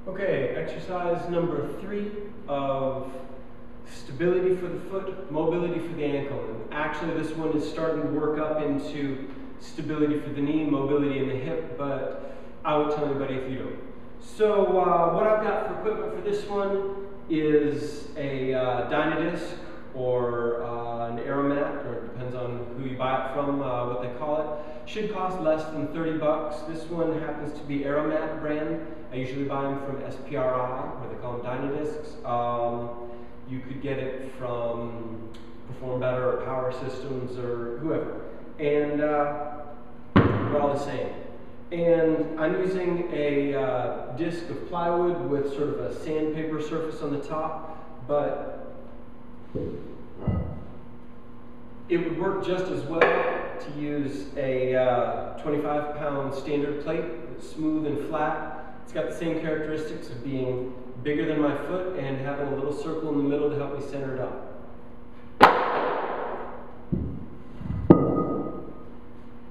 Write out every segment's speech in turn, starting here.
Okay, exercise number 3 of stability for the foot, mobility for the ankle. And actually this one is starting to work up into stability for the knee, mobility in the hip, but I won't tell anybody if you don't. So what I've got for equipment for this one is a Dynadisc or an Aeromat, or it depends on who you buy it from, what they call it. Should cost less than 30 bucks. This one happens to be Aeromat brand. I usually buy them from SPRI, or they call them Dynadiscs. You could get it from Perform Better or Power Systems or whoever. And they're all the same. And I'm using a disc of plywood with sort of a sandpaper surface on the top, but it would work just as well to use a 25-pound standard plate that's smooth and flat. It's got the same characteristics of being bigger than my foot and having a little circle in the middle to help me center it up.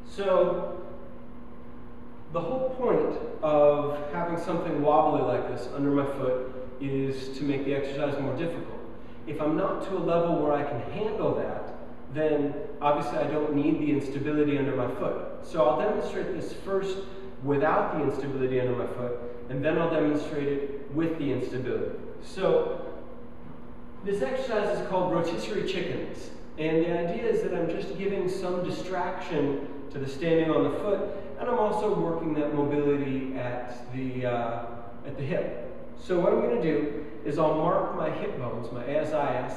So the whole point of having something wobbly like this under my foot is to make the exercise more difficult. If I'm not to a level where I can handle that, then obviously I don't need the instability under my foot. So I'll demonstrate this first without the instability under my foot, and then I'll demonstrate it with the instability. So this exercise is called rotisserie chickens, and the idea is that I'm just giving some distraction to the standing on the foot, and I'm also working that mobility at the hip. So what I'm going to do is I'll mark my hip bones, my ASIS,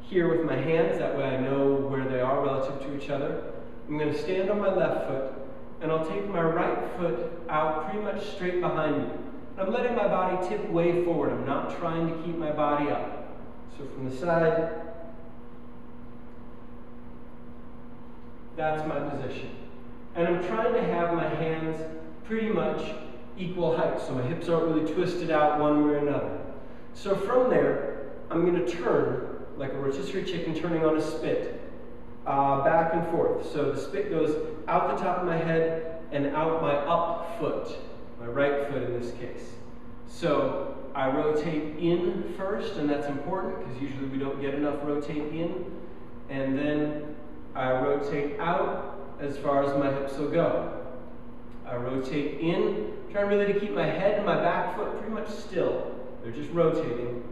here with my hands, that way I know where they are relative to each other. I'm going to stand on my left foot, and I'll take my right foot out pretty much straight behind me. I'm letting my body tip way forward. I'm not trying to keep my body up. So from the side, that's my position. And I'm trying to have my hands pretty much equal height, so my hips aren't really twisted out one way or another. So from there, I'm going to turn like a rotisserie chicken turning on a spit, back and forth. So the spit goes out the top of my head and out my up foot, my right foot in this case. So I rotate in first, and that's important because usually we don't get enough rotate in. And then I rotate out as far as my hips will go. I rotate in, trying really to keep my head and my back foot pretty much still. They're just rotating,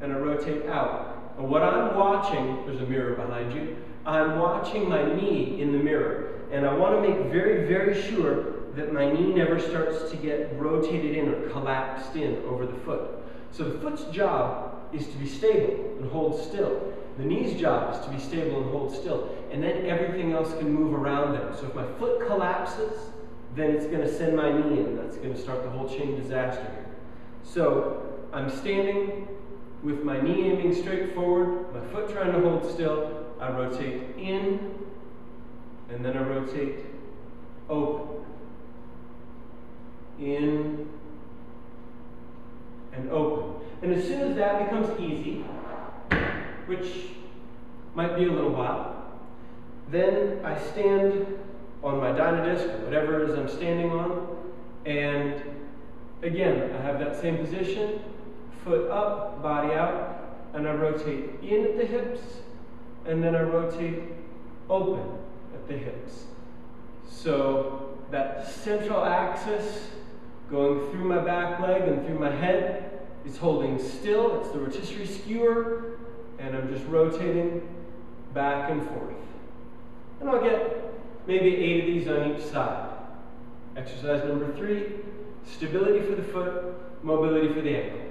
and I rotate out. And what I'm watching, there's a mirror behind you, I'm watching my knee in the mirror. And I want to make very, very sure that my knee never starts to get rotated in or collapsed in over the foot. So the foot's job is to be stable and hold still. The knee's job is to be stable and hold still. And then everything else can move around them. So if my foot collapses, then it's going to send my knee in. That's going to start the whole chain disaster here. So I'm standing with my knee aiming straight forward, my foot trying to hold still. I rotate in, and then I rotate open. In and open. And as soon as that becomes easy, which might be a little while, then I stand on my Dynadisc or whatever it is I'm standing on, and again, I have that same position, foot up, body out, and I rotate in at the hips, and then I rotate open at the hips. So that central axis going through my back leg and through my head is holding still. It's the rotisserie skewer, and I'm just rotating back and forth. And I'll get maybe 8 of these on each side. Exercise number 3, stability for the foot, mobility for the ankle.